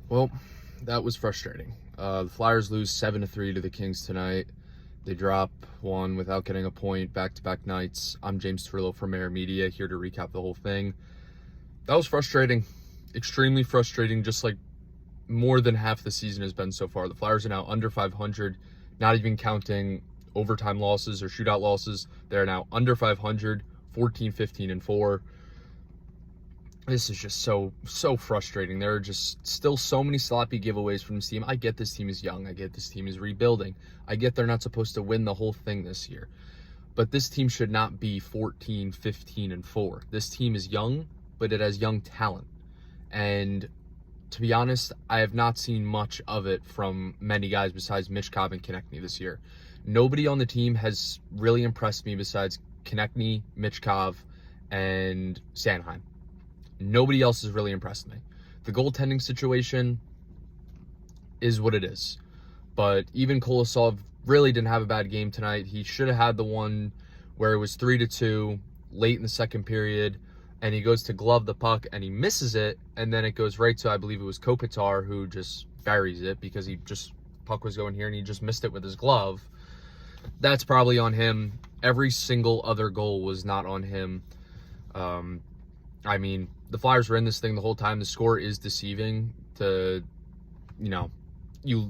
Well, that was frustrating. The Flyers lose 7-3 to the Kings tonight. They drop one without getting a point back-to-back nights. I'm James Trillo from Maher Media, here to recap the whole thing. That was frustrating, extremely frustrating, just like more than half the season has been so far. The Flyers are now under 500, not even counting overtime losses or shootout losses. They're now under 500, 14, 15, and 4. This is just so frustrating. There are just still so many sloppy giveaways from this team. I get this team is young. I get this team is rebuilding. I get they're not supposed to win the whole thing this year. But this team should not be 14, 15, and 4. This team is young, but it has young talent. And to be honest, I have not seen much of it from many guys besides 𝐊𝐍𝐂𝐊 and 𝐊𝐂𝐇 this year. Nobody on the team has really impressed me besides 𝐊𝐂𝐊, 𝐊𝐿, and Sanheim. Nobody else has really impressed me. The goaltending situation is what it is. But even Kolosov really didn't have a bad game tonight. He should have had the one where it was 3-2 late in the second period, and he goes to glove the puck and he misses it, and then it goes right to, I believe it was Kopitar, who just buries it because puck was going here and he just missed it with his glove. That's probably on him. Every single other goal was not on him. I mean, the Flyers were in this thing the whole time. The score is deceiving. You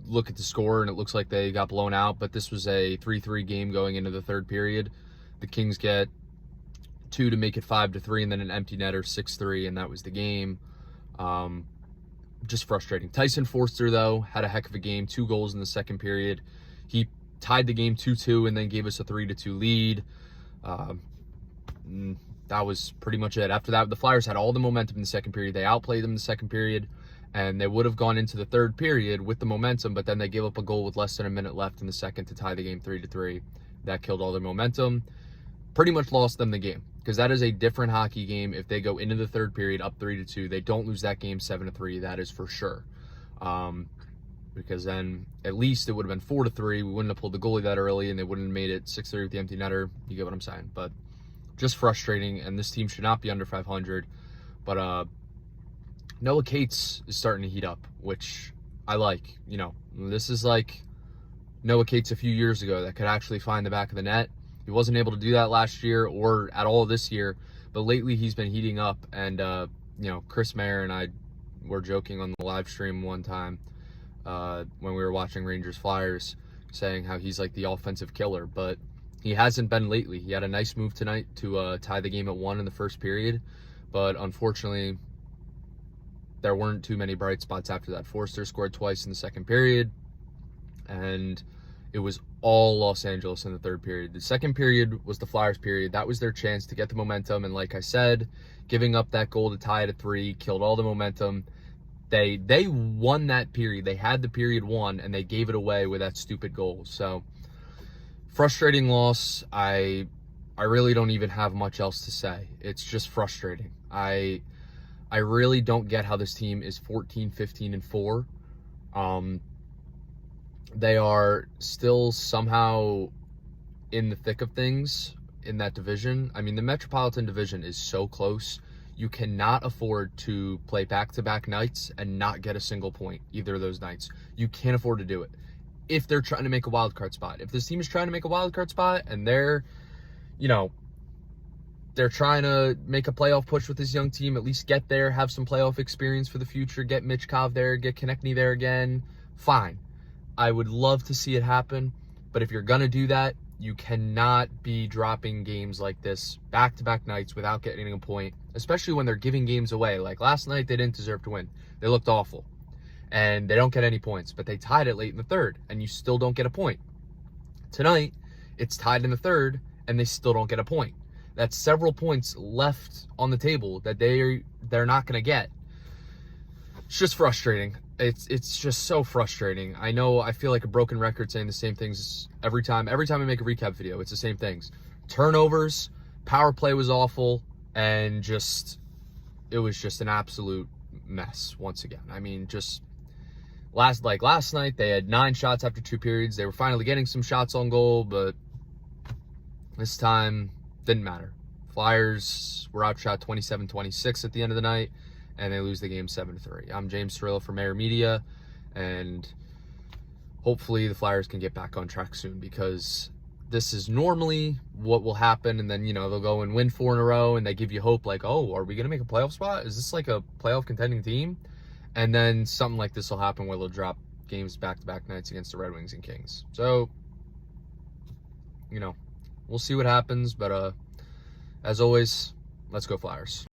look at the score and it looks like they got blown out, but this was a 3-3 game going into the third period. The Kings get 2 to make it 5-3, and then an empty netter, 6-3, and that was the game. Just frustrating. Tyson Foerster, though, had a heck of a game. 2 goals in the second period. He tied the game 2-2 and then gave us a 3-2 lead. That was pretty much it. After that, the Flyers had all the momentum in the second period. They outplayed them in the second period, and they would have gone into the third period with the momentum, but then they gave up a goal with less than a minute left in the second to tie the game 3-3. That killed all their momentum. Pretty much lost them the game, because that is a different hockey game if they go into the third period up 3-2. They don't lose that game 7-3. That is for sure. Because then at least it would have been 4-3. We wouldn't have pulled the goalie that early, and they wouldn't have made it 6-3 with the empty netter. You get what I'm saying? But just frustrating, and this team should not be under 500. But Noah Cates is starting to heat up, which I like. This is like Noah Cates a few years ago that could actually find the back of the net. He wasn't able to do that last year or at all this year, but lately he's been heating up. And Chris Mayer and I were joking on the live stream one time when we were watching Rangers Flyers, saying how he's like the offensive killer, but he hasn't been lately. He had a nice move tonight to tie the game at 1 in the first period, but unfortunately, there weren't too many bright spots after that. Foerster scored twice in the second period, and it was all Los Angeles in the third period. The second period was the Flyers period. That was their chance to get the momentum, and like I said, giving up that goal to tie it at 3 killed all the momentum. They won that period. They had the period won, and they gave it away with that stupid goal. So frustrating loss. I really don't even have much else to say. It's just frustrating. I really don't get how this team is 14, 15, and 4. They are still somehow in the thick of things in that division. I mean, the Metropolitan Division is so close. You cannot afford to play back-to-back nights and not get a single point either of those nights. You can't afford to do it if they're trying to make a wild card spot. If this team is trying to make a wild card spot and they're trying to make a playoff push with this young team, at least get there, have some playoff experience for the future, get 𝐊𝐿𝐂𝐊 there, get 𝐊𝐂𝐃 there again, fine. I would love to see it happen, but if you're going to do that, you cannot be dropping games like this back-to-back nights without getting a point, especially when they're giving games away. Like last night, they didn't deserve to win. They looked awful, and they don't get any points, but they tied it late in the third, and you still don't get a point. Tonight, it's tied in the third, and they still don't get a point. That's several points left on the table that they're not going to get. It's just frustrating. It's just so frustrating. I know I feel like a broken record saying the same things every time. Every time I make a recap video, it's the same things. Turnovers, power play was awful, and it was just an absolute mess once again. I mean, just last night, they had 9 shots after 2 periods. They were finally getting some shots on goal, but this time didn't matter. Flyers were outshot 27-26 at the end of the night, and they lose the game 7-3. I'm James Cirillo from Maher Media, and hopefully the Flyers can get back on track soon, because this is normally what will happen, and then, you know, they'll go and win 4 in a row, and they give you hope like, oh, are we going to make a playoff spot? Is this like a playoff contending team? And then something like this will happen where they'll drop games back-to-back nights against the Red Wings and Kings. So, you know, we'll see what happens, but as always, let's go Flyers.